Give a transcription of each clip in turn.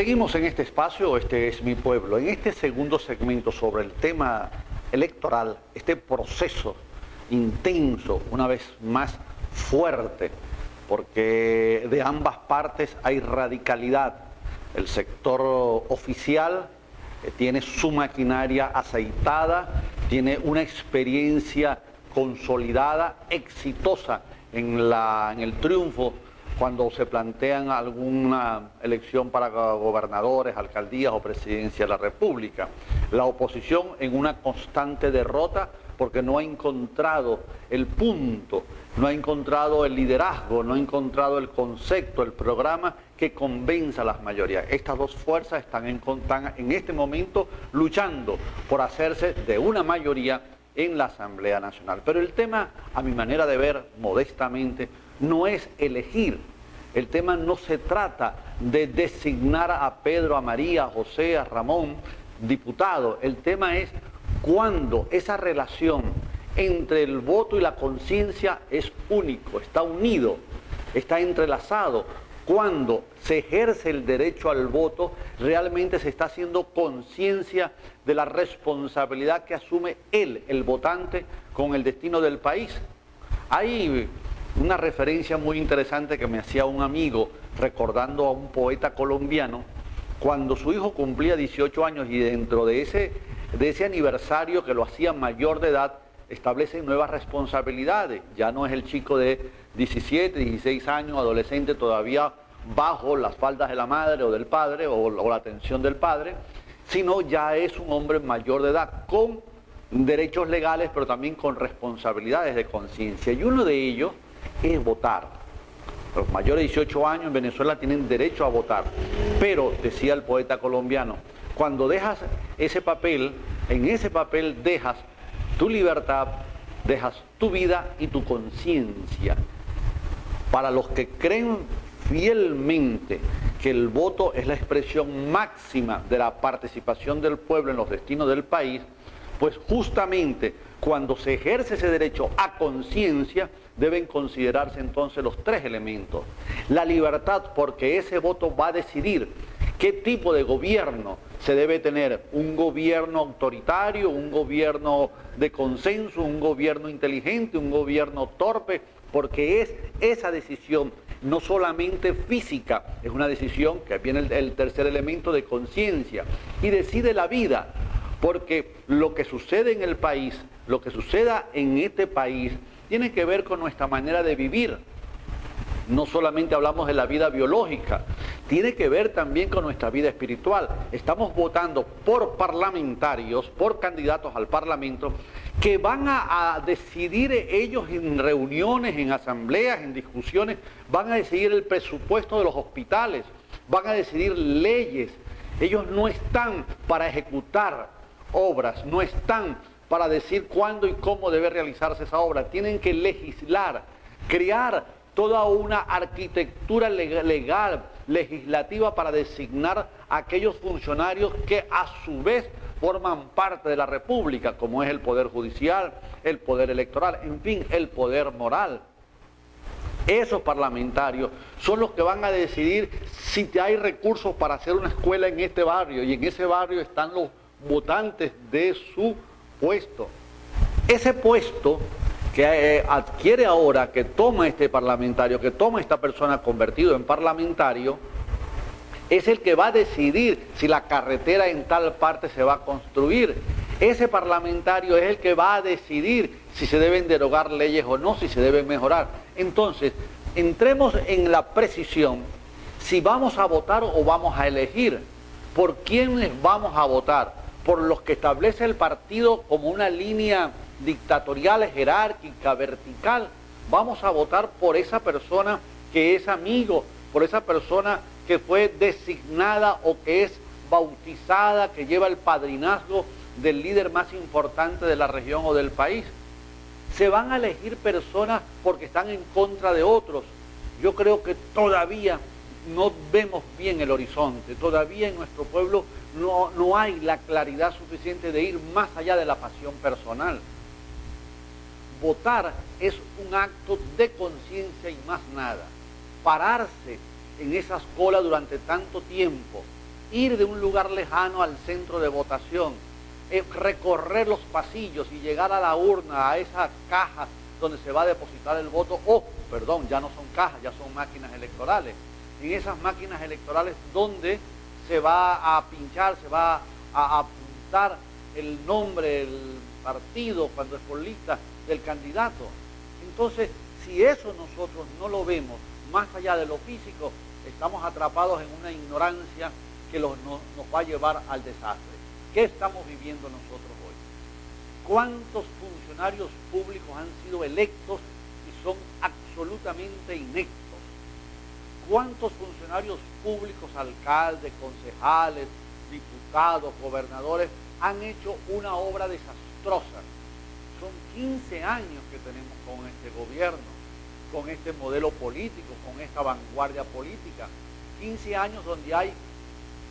Seguimos en este espacio, este es mi pueblo. En este segundo segmento sobre el tema electoral, este proceso intenso, una vez más fuerte, porque de ambas partes hay radicalidad. El sector oficial tiene su maquinaria aceitada, tiene una experiencia consolidada, exitosa en el triunfo cuando se plantean alguna elección para gobernadores, alcaldías o presidencia de la República. La oposición en una constante derrota porque no ha encontrado el punto, no ha encontrado el liderazgo, no ha encontrado el concepto, el programa que convenza a las mayorías. Estas dos fuerzas están en este momento luchando por hacerse de una mayoría en la Asamblea Nacional. Pero el tema, a mi manera de ver, modestamente, no es elegir. El tema no se trata de designar a Pedro, a María, a José, a Ramón, diputado. El tema es cuando esa relación entre el voto y la conciencia es único, está unido, está entrelazado. Cuando se ejerce el derecho al voto, realmente se está haciendo conciencia de la responsabilidad que asume él, el votante, con el destino del país. Hay una referencia muy interesante que me hacía un amigo recordando a un poeta colombiano cuando su hijo cumplía 18 años y dentro de ese aniversario que lo hacía mayor de edad, establecen nuevas responsabilidades. Ya no es el chico de 17, 16 años, adolescente todavía bajo las faldas de la madre o del padre o la atención del padre, sino ya es un hombre mayor de edad con derechos legales pero también con responsabilidades de conciencia, y uno de ellos es votar. Los mayores de 18 años en Venezuela tienen derecho a votar, pero, decía el poeta colombiano, cuando dejas ese papel, en ese papel dejas tu libertad, dejas tu vida y tu conciencia. Para los que creen fielmente que el voto es la expresión máxima de la participación del pueblo en los destinos del país, pues justamente cuando se ejerce ese derecho a conciencia, deben considerarse entonces los tres elementos. La libertad, porque ese voto va a decidir qué tipo de gobierno se debe tener, un gobierno autoritario, un gobierno de consenso, un gobierno inteligente, un gobierno torpe, porque es esa decisión no solamente física, es una decisión que viene el tercer elemento de conciencia, y decide la vida, porque lo que sucede en el país, lo que suceda en este país, tiene que ver con nuestra manera de vivir. No solamente hablamos de la vida biológica, tiene que ver también con nuestra vida espiritual. Estamos votando por parlamentarios, por candidatos al Parlamento, que van a decidir ellos en reuniones, en asambleas, en discusiones, van a decidir el presupuesto de los hospitales, van a decidir leyes. Ellos no están para ejecutar obras, no están para decir cuándo y cómo debe realizarse esa obra. Tienen que legislar, crear toda una arquitectura legal, legislativa para designar a aquellos funcionarios que a su vez forman parte de la República, como es el Poder Judicial, el Poder Electoral, en fin, el Poder Moral. Esos parlamentarios son los que van a decidir si hay recursos para hacer una escuela en este barrio, y en ese barrio están los votantes de su puesto. Ese puesto que adquiere ahora, que toma este parlamentario, que toma esta persona convertido en parlamentario, es el que va a decidir si la carretera en tal parte se va a construir. Ese parlamentario es el que va a decidir si se deben derogar leyes o no, si se deben mejorar. Entonces, entremos en la precisión, si vamos a votar o vamos a elegir. ¿Por quiénes vamos a votar? Por los que establece el partido como una línea dictatorial, jerárquica, vertical. Vamos a votar por esa persona que es amigo, por esa persona que fue designada o que es bautizada, que lleva el padrinazgo del líder más importante de la región o del país. Se van a elegir personas porque están en contra de otros. Yo creo que todavía no vemos bien el horizonte, todavía en nuestro pueblo no hay la claridad suficiente de ir más allá de la pasión personal. Votar es un acto de conciencia y más nada. Pararse en esas colas durante tanto tiempo, ir de un lugar lejano al centro de votación, recorrer los pasillos y llegar a la urna, a esa caja donde se va a depositar el voto, perdón, ya no son cajas, ya son máquinas electorales. En esas máquinas electorales donde se va a pinchar, se va a apuntar el nombre, el partido, cuando es por lista, del candidato. Entonces, si eso nosotros no lo vemos más allá de lo físico, estamos atrapados en una ignorancia que nos va a llevar al desastre. ¿Qué estamos viviendo nosotros hoy? ¿Cuántos funcionarios públicos han sido electos y son absolutamente ineptos? ¿Cuántos funcionarios públicos, alcaldes, concejales, diputados, gobernadores, han hecho una obra desastrosa? Son 15 años que tenemos con este gobierno, con este modelo político, con esta vanguardia política. 15 años donde hay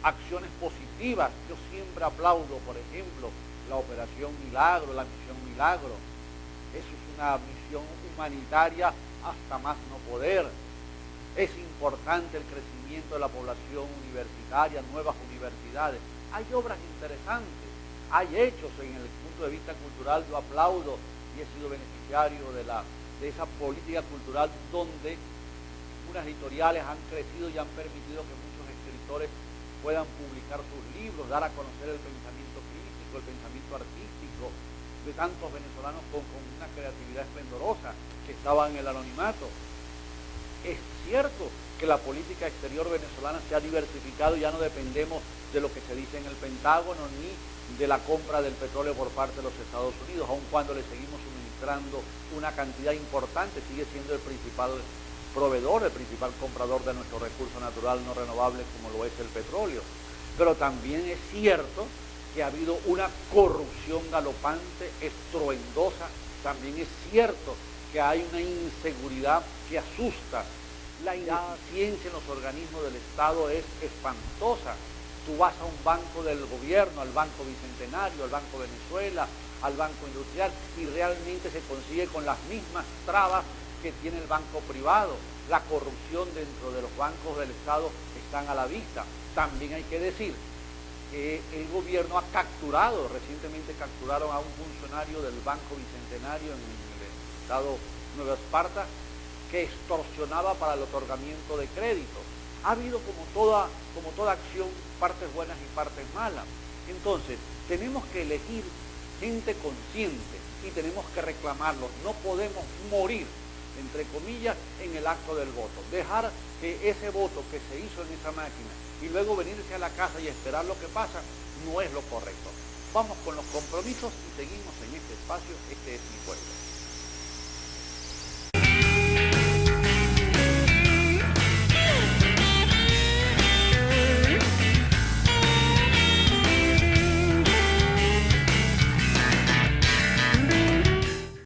acciones positivas. Yo siempre aplaudo, por ejemplo, la Operación Milagro, la Misión Milagro. Eso es una misión humanitaria hasta más no poder. Es importante el crecimiento de la población universitaria, nuevas universidades. Hay obras interesantes, hay hechos en el punto de vista cultural. Yo aplaudo y he sido beneficiario de esa política cultural donde unas editoriales han crecido y han permitido que muchos escritores puedan publicar sus libros, dar a conocer el pensamiento crítico, el pensamiento artístico de tantos venezolanos con una creatividad esplendorosa que estaban en el anonimato. Es cierto que la política exterior venezolana se ha diversificado y ya no dependemos de lo que se dice en el Pentágono ni de la compra del petróleo por parte de los Estados Unidos, aun cuando le seguimos suministrando una cantidad importante, sigue siendo el principal proveedor, el principal comprador de nuestro recurso natural no renovable como lo es el petróleo. Pero también es cierto que ha habido una corrupción galopante, estruendosa. También es cierto que hay una inseguridad que asusta. La ineficiencia en los organismos del Estado es espantosa. Tú vas a un banco del gobierno, al Banco Bicentenario, al Banco Venezuela, al Banco Industrial, y realmente se consigue con las mismas trabas que tiene el banco privado. La corrupción dentro de los bancos del Estado están a la vista. También hay que decir que el gobierno ha capturado, recientemente capturaron a un funcionario del Banco Bicentenario en el estado Nueva Esparta, que extorsionaba para el otorgamiento de créditos. Ha habido como toda acción partes buenas y partes malas. Entonces, tenemos que elegir gente consciente y tenemos que reclamarlos. No podemos morir, entre comillas, en el acto del voto. Dejar que ese voto que se hizo en esa máquina y luego venirse a la casa y esperar lo que pasa, no es lo correcto. Vamos con los compromisos y seguimos en este espacio. Este es mi pueblo.